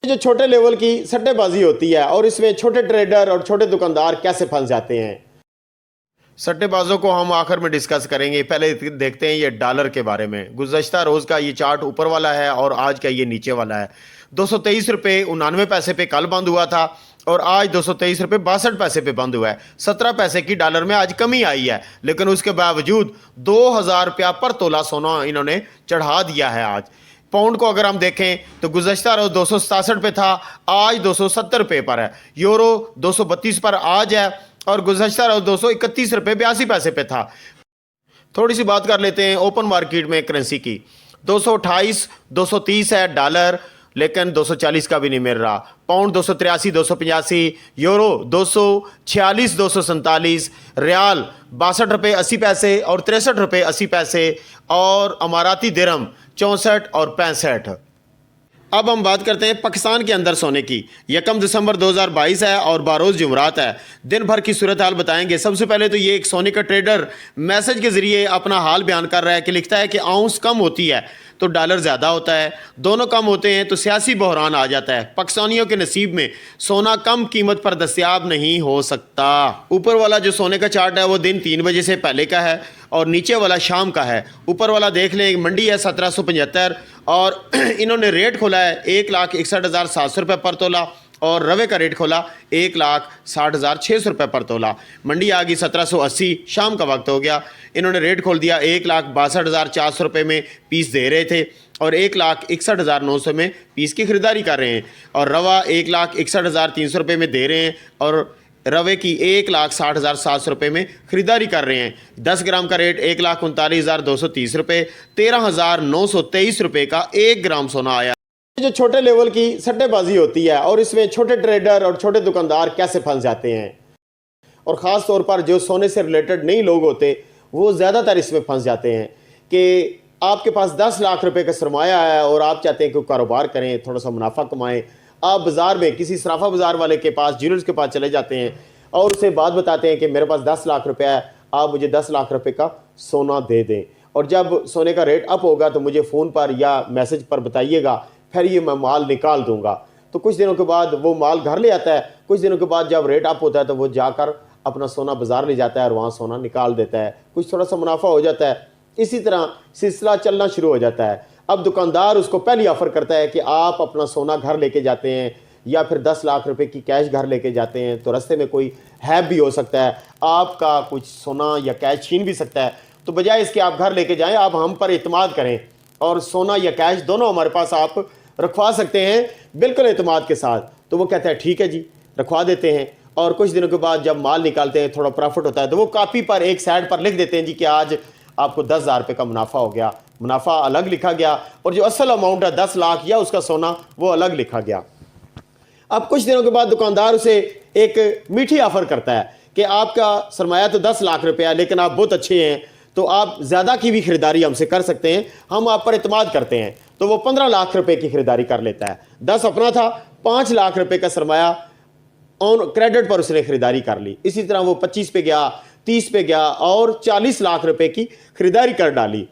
जो छोटे लेवल की सट्टेबाजी होती है और इसमें छोटे ट्रेडर और छोटे दुकानदार कैसे फंस जाते हैं, सट्टेबाजों को हम आखिर में डिस्कस करेंगे। पहले देखते हैं ये डॉलर के बारे में। गुज़श्ता रोज़ का ये चार्ट ऊपर वाला है और आज का ये नीचे वाला है। 223 रुपये 99 पैसे पे कल बंद हुआ था और आज 223 रुपये 62 पैसे पे बंद हुआ है। 17 पैसे की डॉलर में आज कमी आई है, लेकिन उसके बावजूद 2000 रुपया पर तोला सोना इन्होंने चढ़ा दिया है। आज पाउंड को अगर हम देखें तो गुज़श्ता रोज़ 267 पे था, आज 270 रुपये पर है। यूरो 232 पर आज है और गुज़श्ता रोज़ 231 रुपये 82 पैसे पे था। थोड़ी सी बात कर लेते हैं ओपन मार्केट में करेंसी की। 228 230 है डॉलर, लेकिन 240 का भी नहीं मिल रहा। पाउंड 283 285, यूरो 246 247, रियाल 62 रुपये 80 पैसे और 63 रुपये 80 पैसे और अमाराती दिरहम 64 और 65। अब हम बात करते हैं पाकिस्तान के अंदर सोने की। 1 दिसंबर 2022 है और बारोज़ जुमरात है। दिन भर की सूरत हाल बताएंगे। सबसे पहले तो ये एक सोने का ट्रेडर मैसेज के ज़रिए अपना हाल बयान कर रहा है कि लिखता है कि आउंस कम होती है तो डॉलर ज़्यादा होता है, दोनों कम होते हैं तो सियासी बहरान आ जाता है। पाकिस्तानियों के नसीब में सोना कम कीमत पर दस्तयाब नहीं हो सकता। ऊपर वाला जो सोने का चार्ट है वो दिन 3 बजे से पहले का है और नीचे वाला शाम का है। ऊपर वाला देख लें, मंडी है 1775 और इन्होंने रेट खोला है 1,61,700 रुपये पर तोला और रवे का रेट खोला 1,60,600 रुपये पर तोला। मंडी आ गई 1780, शाम का वक्त हो गया। इन्होंने रेट खोल दिया 1,62,400 रुपये में पीस दे रहे थे और 1,61,900 में पीस की ख़रीदारी कर रहे हैं और रवा 1,61,300 रुपये में दे रहे हैं और रवे की 1,60,700 रुपये में ख़रीदारी कर रहे हैं। 10 ग्राम का रेट 1,39,230 रुपये, 13,923 रुपये का 1 ग्राम सोना आया। जो छोटे लेवल की सट्टेबाजी होती है और इसमें छोटे ट्रेडर और छोटे दुकानदार कैसे फंस जाते हैं और ख़ास तौर पर जो सोने से रिलेटेड नहीं लोग होते वो ज़्यादातर इसमें फंस जाते हैं कि आपके पास 10 लाख रुपए का सरमाया है और आप चाहते हैं कि कारोबार करें, थोड़ा सा मुनाफा कमाएं। आप बाज़ार में किसी सराफा बाज़ार वाले के पास, ज्वेलर्स के पास चले जाते हैं और उसे बात बताते हैं कि मेरे पास 10 लाख रुपया है, आप मुझे 10 लाख रुपए का सोना दे दें और जब सोने का रेट अप होगा तो मुझे फ़ोन पर या मैसेज पर बताइएगा, फिर ये मैं माल निकाल दूंगा। तो कुछ दिनों के बाद वो माल घर ले आता है। कुछ दिनों के बाद जब रेट अप होता है तो वो जाकर अपना सोना बाज़ार ले जाता है और वहाँ सोना निकाल देता है, कुछ थोड़ा सा मुनाफा हो जाता है। इसी तरह सिलसिला चलना शुरू हो जाता है। अब दुकानदार उसको पहली ऑफ़र करता है कि आप अपना सोना घर लेके जाते हैं या फिर 10 लाख रुपए की कैश घर लेके जाते हैं तो रास्ते में कोई हैप भी हो सकता है, आपका कुछ सोना या कैश छीन भी सकता है। तो बजाय इसके आप घर लेके जाएं, आप हम पर इत्मीनान करें और सोना या कैश दोनों हमारे पास आप रखवा सकते हैं बिल्कुल इत्मीनान के साथ। तो वो कहता है ठीक है जी, रखवा देते हैं। और कुछ दिनों के बाद जब माल निकालते हैं, थोड़ा प्रॉफिट होता है तो वो कॉपी पर एक साइड पर लिख देते हैं जी कि आज आपको 10,000 रुपये का मुनाफा हो गया। मुनाफा अलग लिखा गया और जो असल अमाउंट है 10 लाख या उसका सोना वो अलग लिखा गया। अब कुछ दिनों के बाद दुकानदार उसे एक मीठी ऑफ़र करता है कि आपका सरमाया तो 10 लाख रुपया है लेकिन आप बहुत अच्छे हैं तो आप ज़्यादा की भी ख़रीदारी हमसे कर सकते हैं, हम आप पर इत्मीनान करते हैं। तो वो 15 लाख रुपए की ख़रीदारी कर लेता है। 10 अपना था, 5 लाख रुपए का सरमाया ऑन क्रेडिट पर उसने ख़रीदारी कर ली। इसी तरह वो 25 पे गया, 30 पे गया और 40 लाख रुपए की ख़रीदारी कर डाली।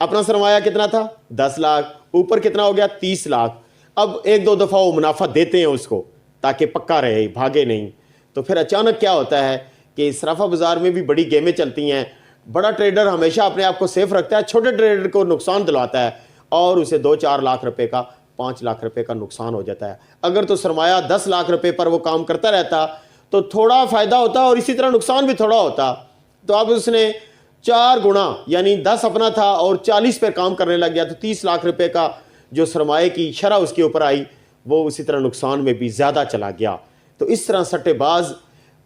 अपना सरमाया कितना था? 10 लाख, ऊपर कितना हो गया? 30 लाख। अब एक दो दफ़ा वो मुनाफा देते हैं उसको ताकि पक्का रहे, भागे नहीं। तो फिर अचानक क्या होता है कि सराफा बाज़ार में भी बड़ी गेमें चलती हैं। बड़ा ट्रेडर हमेशा अपने आप को सेफ रखता है, छोटे ट्रेडर को नुकसान दिलवाता है और उसे 2-4 लाख रुपए का, 5 लाख रुपए का नुकसान हो जाता है। अगर तो सरमाया 10 लाख रुपए पर वो काम करता रहता तो थोड़ा फ़ायदा होता और इसी तरह नुकसान भी थोड़ा होता। तो अब उसने 4 गुना यानी 10 अपना था और 40 पर काम करने लग गया तो 30 लाख रुपए का जो सरमाए की शरह उसके ऊपर आई वो उसी तरह नुकसान में भी ज़्यादा चला गया। तो इस तरह सट्टेबाज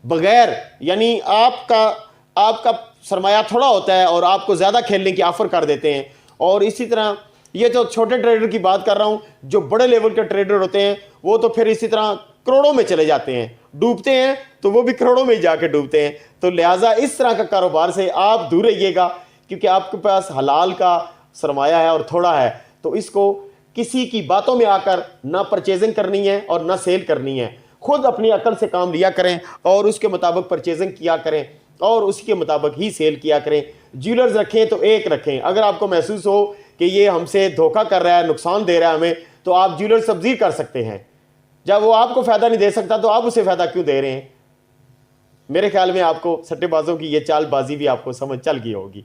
बगैर यानी आपका सरमाया थोड़ा होता है और आपको ज़्यादा खेलने की ऑफ़र कर देते हैं। और इसी तरह ये तो छोटे ट्रेडर की बात कर रहा हूँ, जो बड़े लेवल के ट्रेडर होते हैं वो तो फिर इसी तरह करोड़ों में चले जाते हैं, डूबते हैं तो वो भी करोड़ों में ही जाके डूबते हैं। तो लिहाजा इस तरह का कारोबार से आप दूर रहिएगा क्योंकि आपके पास हलाल का सरमाया है और थोड़ा है। तो इसको किसी की बातों में आकर ना परचेजिंग करनी है और ना सेल करनी है। खुद अपनी अकल से काम लिया करें और उसके मुताबिक परचेजिंग किया करें और उसके मुताबिक ही सेल किया करें। ज्वेलर्स रखें तो एक रखें। अगर आपको महसूस हो कि ये हमसे धोखा कर रहा है, नुकसान दे रहा है हमें, तो आप ज्वेलर तब्दील कर सकते हैं। जब वो आपको फ़ायदा नहीं दे सकता तो आप उसे फ़ायदा क्यों दे रहे हैं? मेरे ख्याल में आपको सट्टेबाजों की ये चालबाजी भी आपको समझ चल गई होगी।